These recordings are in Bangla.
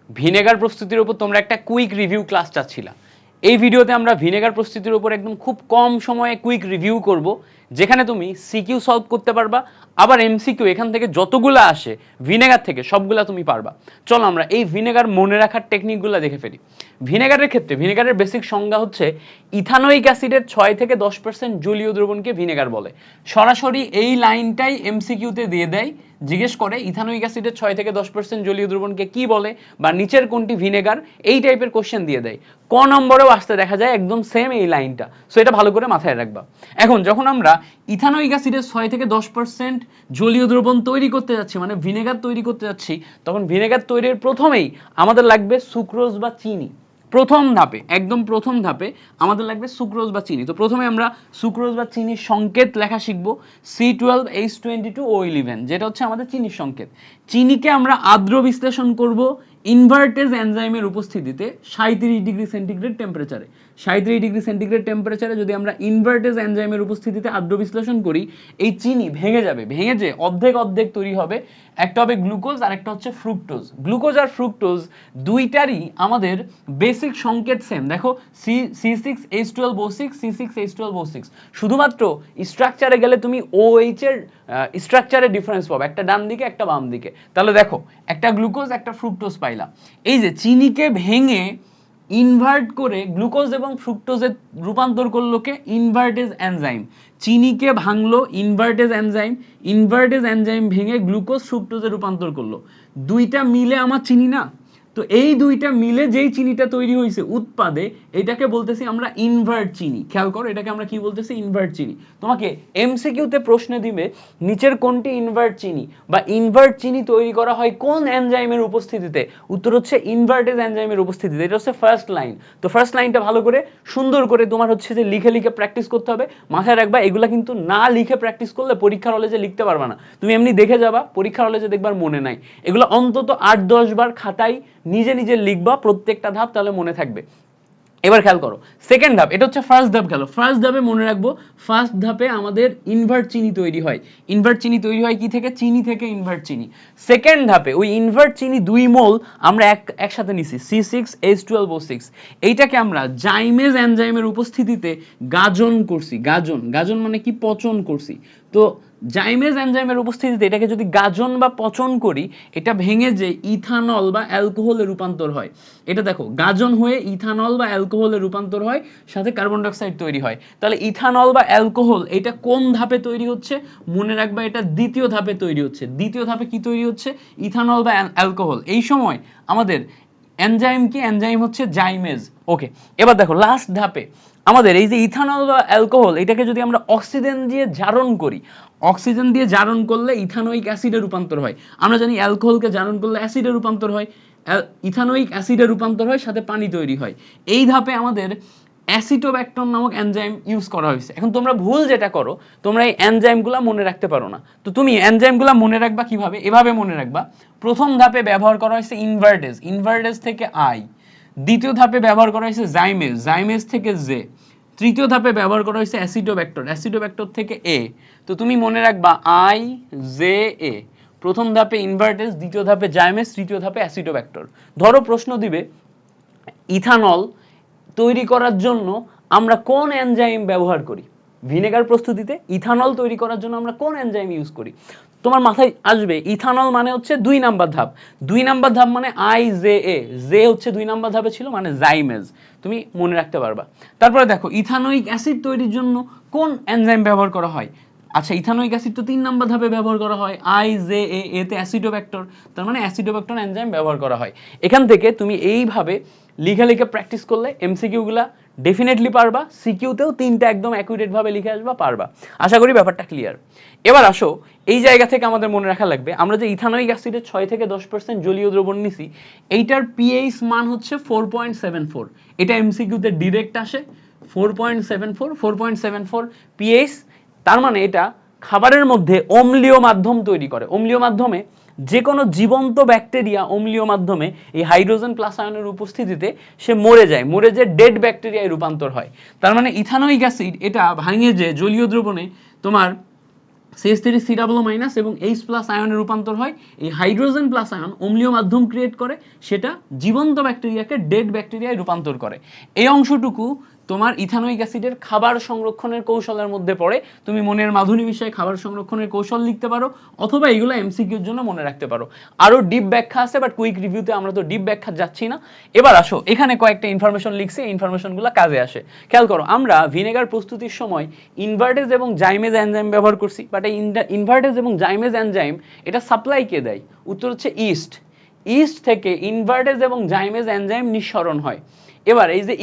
ভিনেগার প্রস্তুতির উপর তোমরা একটা কুইক রিভিউ ক্লাস চাচ্ছিলা। এই ভিডিওতে আমরা ভিনেগার প্রস্তুতির উপর একদম খুব কম সময়ে কুইক রিভিউ করব, যেখানে তুমি সিকিউ সলভ করতে পারবা, আবার এমসিকিউ এখান থেকে যতগুলো আসে ভিনেগার থেকে সবগুলা তুমি পারবা। চলো আমরা এই ভিনেগার মনে রাখার টেকনিকগুলো দেখে ফেলি। ভিনেগারের ক্ষেত্রে ভিনেগারের বেসিক সংজ্ঞা হচ্ছে ইথানোয়িক অ্যাসিডের 6 থেকে 10% জলীয় দ্রবণকে ভিনেগার বলে। সরাসরি এই লাইনটাই এমসিকিউতে দিয়ে দেয়, জিজ্ঞেস করে ইথানোয়িক অ্যাসিডের 6 থেকে 10% জলীয় দ্রবণকে কি বলে বা নিচের কোনটি ভিনেগার, এই টাইপের কোশ্চেন দিয়ে দেয়। ক নম্বরেও আসতে দেখা যায় একদম সেম এই লাইনটা। সো এটা ভালো করে মাথায় রাখবা। এখন যখন আমরা ইথানোয়িক অ্যাসিডের 6 থেকে 10% জলীয় দ্রবণ তৈরি করতে যাচ্ছি, মানে ভিনেগার তৈরি করতে যাচ্ছি, তখন ভিনেগার তৈরির প্রথমেই আমাদের লাগবে সুক্রোজ বা চিনি। প্রথম ধাপে, একদম প্রথম ধাপে আমাদের লাগবে সুক্রোজ বা চিনি। তো প্রথমে আমরা সুক্রোজ বা চিনির সংকেত লেখা শিখবো। C12H22O11, যেটা হচ্ছে আমাদের চিনির সংকেত। চিনিকে আমরা আর্দ্র বিশ্লেষণ করব ইনভার্টেজ এনজাইমের উপস্থিতিতে 37 ডিগ্রি সেন্টিগ্রেড টেম্পারেচারে। 37 ডিগ্রি সেন্টিগ্রেড টেম্পারেচারে যদি আমরা ইনভার্টেজ এনজাইমের উপস্থিতিতে আর্দ্র বিশ্লেষণ করি, এই চিনি ভেঙে যাবে, ভেঙে যে অর্ধেক অর্ধেক তৈরি হবে। একটা হবে গ্লুকোজ আর একটা হচ্ছে ফ্রুক্টোজ। গ্লুকোজ আর ফ্রুক্টোজ দুইটারই আমাদের বেসিক সংকেত সেম। দেখো C6H12O6, C6H12O6, শুধুমাত্র স্ট্রাকচারে গেলে তুমি OH এর স্ট্রাকচারে ডিফারেন্স পাবে, একটা ডান দিকে একটা বাম দিকে। তাহলে দেখো একটা গ্লুকোজ একটা ফ্রুক্টোজ পাইলা। এই যে চিনিকে ভেঙে ইনভার্ট করে গ্লুকোজ এবং ফ্রুক্টোজে রূপান্তর করলো কে ইনভার্টেজ এনজাইম। চিনিকে ভাঙলো ইনভার্টেজ এনজাইম, ইনভার্টেজ এনজাইম ভেঙে গ্লুকোজ ফ্রুক্টোজে রূপান্তর করলো। দুইটা মিলে আমার চিনি না? তো এই দুইটা মিলে যেই চিনিটা তৈরি হয়েছে উৎপাদে, এটাকে বলতেছি আমরা ইনভার্ট চিনি। খেয়াল করো, এটাকে আমরা কি বলতেছি? ইনভার্ট চিনি। তোমাকে এমসিকিউতে প্রশ্নে দিবে নিচের কোনটি ইনভার্ট চিনি বা ইনভার্ট চিনি তৈরি করা হয় কোন এনজাইমের উপস্থিতিতে? উত্তর হচ্ছে ইনভার্টেজ এনজাইমের উপস্থিতিতে। এটা হচ্ছে ফার্স্ট লাইন। তো ফার্স্ট লাইনটা ভালো করে সুন্দর করে তোমার হচ্ছে যে লিখে লিখে প্র্যাকটিস করতে হবে। মাথায় রাখবা এগুলা কিন্তু না লিখে প্র্যাকটিস করলে পরীক্ষার হলে যে লিখতে পারবা না। তুমি এমনি দেখে যাবা, পরীক্ষার হলে যে দেখবার মনে নাই। এগুলো অন্তত 8-10 বার খাতায় নিজে নিজে লিখবা প্রত্যেকটা ধাপ, তাহলে মনে থাকবে। এবার খেয়াল করো সেকেন্ড ধাপ, এটা হচ্ছে ফার্স্ট ধাপ গেল। ফার্স্ট ধাপে মনে রাখবো, ফার্স্ট ধাপে আমাদের ইনভার্ট চিনি তৈরি হয়। ইনভার্ট চিনি তৈরি হয় কি থেকে? চিনি থেকে ইনভার্ট চিনি। সেকেন্ড ধাপে ওই ইনভার্ট চিনি 2 মোল আমরা একসাথে নিছি, C6H12O6। এইটাকে আমরা জাইমেজ এনজাইমের উপস্থিতিতে গাজন করছি। গাজন, গাজন মানে কি? পচন করছি। তো জাইমেজ এনজাইমের উপস্থিতিতে এটাকে যদি গাজন বা পচন করি, এটা ভেঙে যে ইথানল বা অ্যালকোহলে রূপান্তর হয়। এটা দেখো গাজন হয়ে ইথানল বা অ্যালকোহলে রূপান্তর হয়, সাথে কার্বন ডাইঅক্সাইড তৈরি হয়। তাহলে ইথানল বা অ্যালকোহল এটা কোন ধাপে তৈরি হচ্ছে? মনে রাখবা এটা দ্বিতীয় ধাপে তৈরি হচ্ছে। দ্বিতীয় ধাপে কি তৈরি হচ্ছে? ইথানল বা অ্যালকোহল। এই সময় আমাদের এনজাইম কি? এনজাইম হচ্ছে জাইমেজ। ওকে, এবার দেখো লাস্ট ধাপে আমাদের এই যে ইথানল বা অ্যালকোহল, এটাকে যদি আমরা অক্সিজেন দিয়ে জারণ করি, অক্সিজেন দিয়ে জারণ করলে ইথানোয়িক অ্যাসিডে রূপান্তর হয়। আমরা জানি অ্যালকোহলকে জারণ করলে অ্যাসিডে রূপান্তর হয়, ইথানোয়িক অ্যাসিডে রূপান্তর হয়, সাথে পানি তৈরি হয়। এই ধাপে আমাদের অ্যাসিটোব্যাক্টর নামক এনজাইম ইউজ করা হয়েছে। এখন তোমরা ভুল যেটা করো, তোমরা এই এনজাইমগুলো মনে রাখতে পারো না। তো তুমি এনজাইমগুলো মনে রাখবা কিভাবে? এভাবে মনে রাখবা, প্রথম ধাপে ব্যবহার করা হয়েছে ইনভার্টেজ, ইনভার্টেজ থেকে আই। দ্বিতীয় ধাপে ব্যবহার করা হয়েছে জাইমেজ, জাইমেজ থেকে জে। তৃতীয় ধাপে ব্যবহার করা হয়েছে অ্যাসিডোব্যাক্টর, অ্যাসিডোব্যাক্টর থেকে এ। তো তুমি মনে রাখবা আই জে এ। প্রথম ধাপে ইনভার্টেজ, দ্বিতীয় ধাপে জাইমেজ, তৃতীয় ধাপে অ্যাসিডোব্যাক্টর। ধরো প্রশ্ন দিবে ইথানল তৈরি করার জন্য আমরা কোন এনজাইম ব্যবহার করি? ভিনেগার প্রস্তুতিতে ইথানল তৈরি করার জন্য আমরা কোন এনজাইম ইউজ করি? তোমার মাথায় আসবে ইথানল মানে হচ্ছে 2 নাম্বার ধাপ। 2 নাম্বার ধাপ মানে আই জে এ, জে হচ্ছে 2 নাম্বার ধাপে ছিল, মানে জাইমেজ। তুমি মনে রাখতে পারবা। তারপরে দেখো ইথানোয়িক অ্যাসিড তৈরির জন্য কোন এনজাইম ব্যবহার করা হয়? আচ্ছা, ইথানোয়িক অ্যাসিড তো 3 নাম্বার ধাপে ব্যবহার করা হয়, আই জে এ, এতে অ্যাসিডোব্যাক্টর, তার মানে অ্যাসিডোব্যাক্টর এনজাইম ব্যবহার করা হয়। এখান থেকে তুমি এইভাবে লিখে লিখে প্র্যাকটিস করলে এমসিকিউ গুলা ডেফিনেটলি পারবা। সিকিউতেও 3টা একদম অ্যাকুরেট ভাবে লিখে আসবা, পারবা। আশা করি ব্যাপারটা ক্লিয়ার। এবার আসো এই জায়গা থেকে আমাদের মনে রাখা লাগবে, আমরা যে ইথানোয়িক অ্যাসিডের 6 থেকে 10% জলীয় দ্রবণ নিছি, এইটার পিএইচ মান হচ্ছে 4.74। এটা এমসিকিউতে ডিরেক্ট আসে। 4.74, 4.74 পিএইচ। তার মানে এটা খাবারের মধ্যে অম্লীয় মাধ্যম তৈরি করে। অম্লীয় মাধ্যমে যে কোনো জীবন্ত ব্যাকটেরিয়া অম্লীয় মাধ্যমে এই হাইড্রোজেন প্লাস আয়নের উপস্থিতিতে সে মরে যায়, মরে যে ডেড ব্যাকটেরিয়ায় রূপান্তর হয়। তার মানে ইথানোয়িক অ্যাসিড এটা ভাঙে যে জলীয় দ্রবণে তোমার CH3 COO- এবং H+ আয়নে রূপান্তর হয়, এই হাইড্রোজেন প্লাস আয়ন অম্লীয় মাধ্যম ক্রিয়েট করে, সেটা জীবন্ত ব্যাকটেরিয়াকে ডেড ব্যাকটেরিয়ায় রূপান্তর করে। এই অংশটুকু তোমার ইথানোয়িক অ্যাসিডের খাবার সংরক্ষণের কৌশলের মধ্যে পড়ে। তুমি মনের মাধুরী বিষয়ে খাবার সংরক্ষণের কৌশল লিখতে পারো, অথবা এগুলো এমসিকিউর জন্য মনে রাখতে পারো। আরো ডিপ ব্যাখ্যা আছে, বাট কুইক রিভিউতে আমরা তো ডিপ ব্যাখ্যা যাচ্ছি না। এবার আসো, এখানে কয়েকটা ইনফরমেশন লিখছি, এই ইনফরমেশনগুলো কাজে আসে। খেয়াল করো, আমরা ভিনেগার প্রস্তুতির সময় ইনভার্টেজ এবং জাইমেজ এনজাইম ব্যবহার করছি, বাট এই ইনভার্টেজ এবং জাইমেজ এনজাইম এটা সাপ্লাই কে দেয়? উত্তর হচ্ছে ইস্ট। ইস্ট থেকে ইনভার্টেজ এবং জাইমেজ এনজাইম নিঃসরণ হয়। এবার এই যে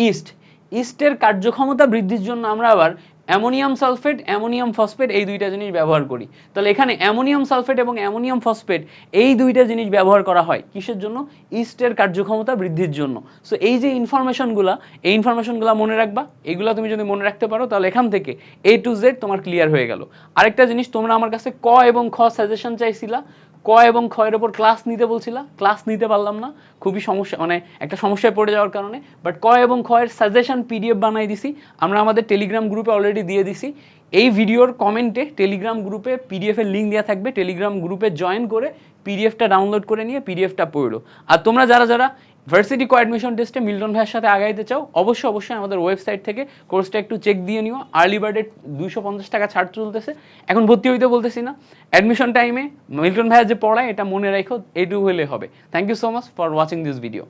ইস্টের কার্যক্ষমতা বৃদ্ধির জন্য আমরা আবার অ্যামোনিয়াম সালফেট, অ্যামোনিয়াম ফসফেট এই দুইটা জিনিস ব্যবহার করি। তাহলে এখানে অ্যামোনিয়াম সালফেট এবং অ্যামোনিয়াম ফসফেট এই দুইটা জিনিস ব্যবহার করা হয় কিসের জন্য? ইস্টের কার্যক্ষমতা বৃদ্ধির জন্য। সো এই যে ইনফরমেশনগুলা, এই ইনফরমেশনগুলা মনে রাখবা। এগুলা তুমি যদি মনে রাখতে পারো, তাহলে এখান থেকে A to Z তোমার ক্লিয়ার হয়ে গেল। আরেকটা জিনিস, তোমরা আমার কাছে ক এবং খ সাজেশন চাইছিলা, ক এবং খ এর উপর ক্লাস নিতে বলছিলা, ক্লাস নিতে পারলাম না, খুবই সমস্যা, মানে একটা সমস্যায় পড়ে যাওয়ার কারণে। বাট ক এবং খ এর সাজেশন পিডিএফ বানাই দিছি, আমরা আমাদের টেলিগ্রাম গ্রুপে অলরেডি দিয়ে দিছি। এই ভিডিওর কমেন্টে টেলিগ্রাম গ্রুপে পিডিএফ এর লিঙ্ক দেওয়া থাকবে, টেলিগ্রাম গ্রুপে জয়েন করে পিডিএফটা ডাউনলোড করে নিয়ে পিডিএফটা পড়ো। আর তোমরা যারা যারা ভার্সিটি কো অ্যাডমিশন টেস্টে মিল্টন ভাইয়ের সাথে আগাইতে চাও, অবশ্যই আমাদের ওয়েবসাইট থেকে কোর্সটা একটু চেক দিয়ে নিও। আর্লি বার্ডে 250 টাকা ছাড় চলতেছে, এখন ভর্তি হইতে বলতেছি না, অ্যাডমিশন টাইমে মিল্টন ভাইয়া যে পড়ায় এটা মনে রাখো, এইটুকু হলে হবে। Thank you so much for watching this video.